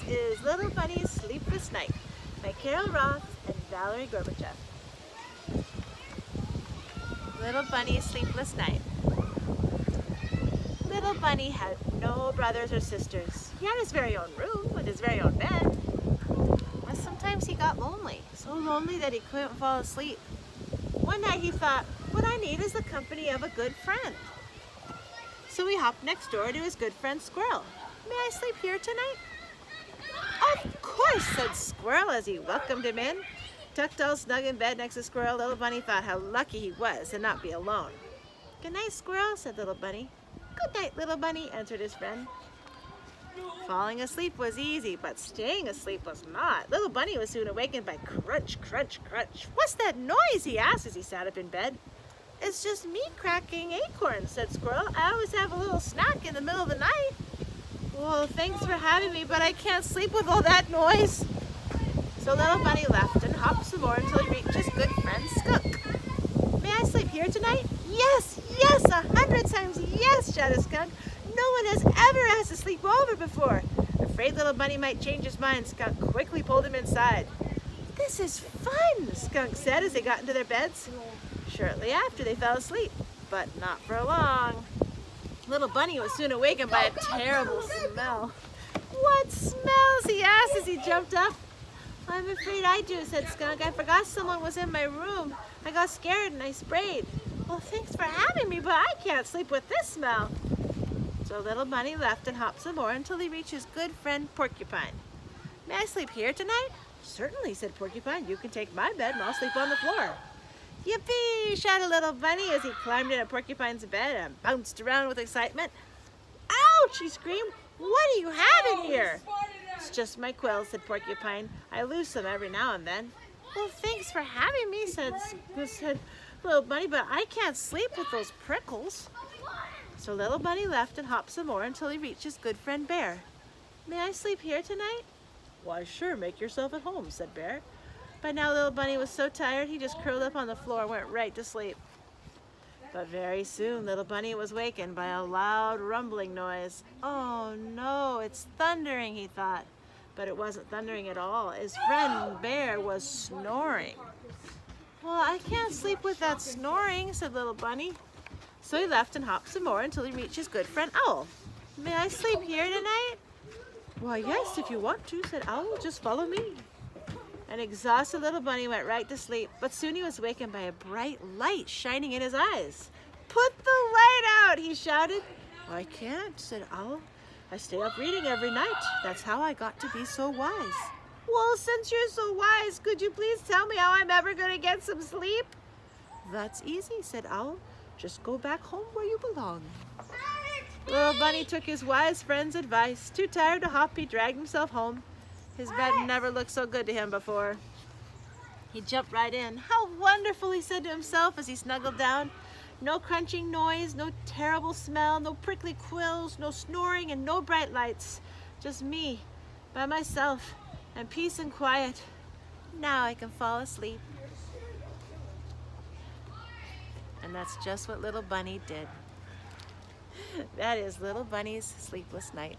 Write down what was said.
is Little Bunny's Sleepless Night by Carol Roth and Valerie Gorbachev. Little Bunny's Sleepless Night. Little Bunny had no brothers or sisters. He had his very own room with his very own bed. But sometimes he got lonely, so lonely that he couldn't fall asleep. One night he thought, what I need is the company of a good friend. So he hopped next door to his good friend Squirrel. May I sleep here tonight? Of course, said Squirrel as he welcomed him in. Tucked all snug in bed next to Squirrel, Little Bunny thought how lucky he was to not be alone. Good night, Squirrel, said Little Bunny. Good night, Little Bunny, answered his friend. Falling asleep was easy, but staying asleep was not. Little Bunny was soon awakened by crunch, crunch, crunch. What's that noise? He asked as he sat up in bed. It's just me cracking acorns, said Squirrel. I always have a little snack in the middle of the night. Well, thanks for having me, but I can't sleep with all that noise. So Little Bunny left and hopped some more until he reached his good friend Skunk. May I sleep here tonight? Yes, yes, 100 times yes, shouted Skunk. No one has ever asked to sleep over before. Afraid Little Bunny might change his mind, Skunk quickly pulled him inside. This is fun, Skunk said as they got into their beds. Shortly after, they fell asleep, but not for long. Little Bunny was soon awakened by a terrible smell. What smells? He asked as he jumped up. I'm afraid I do, said Skunk. I forgot someone was in my room. I got scared and I sprayed. Well, thanks for having me, but I can't sleep with this smell. So Little Bunny left and hopped some more until he reached his good friend Porcupine. May I sleep here tonight? Certainly, said Porcupine. You can take my bed and I'll sleep on the floor. Yippee! Shouted Little Bunny as he climbed into Porcupine's bed and bounced around with excitement. Ouch! He screamed. What do you have in here? It's just my quills, said Porcupine. I lose them every now and then. Well, thanks for having me, said Little Bunny, but I can't sleep with those prickles. So Little Bunny left and hopped some more until he reached his good friend Bear. May I sleep here tonight? Why, sure, make yourself at home, said Bear. By now Little Bunny was so tired he just curled up on the floor and went right to sleep. But very soon Little Bunny was wakened by a loud rumbling noise. Oh no, it's thundering, he thought. But it wasn't thundering at all. His friend Bear was snoring. Well, I can't sleep with that snoring, said Little Bunny. So he left and hopped some more until he reached his good friend Owl. May I sleep here tonight? Why, yes, if you want to, said Owl. Just follow me. An exhausted Little Bunny went right to sleep, but soon he was wakened by a bright light shining in his eyes. Put the light out, he shouted. I can't, said Owl. I stay up reading every night. That's how I got to be so wise. Well, since you're so wise, could you please tell me how I'm ever going to get some sleep? That's easy, said Owl. Just go back home where you belong. Little Bunny took his wise friend's advice. Too tired to hop, he dragged himself home. His bed never looked so good to him before. He jumped right in. How wonderful, he said to himself as he snuggled down. No crunching noise, no terrible smell, no prickly quills, no snoring, and no bright lights. Just me, by myself, and peace and quiet. Now I can fall asleep. And that's just what Little Bunny did. That is Little Bunny's Sleepless Night.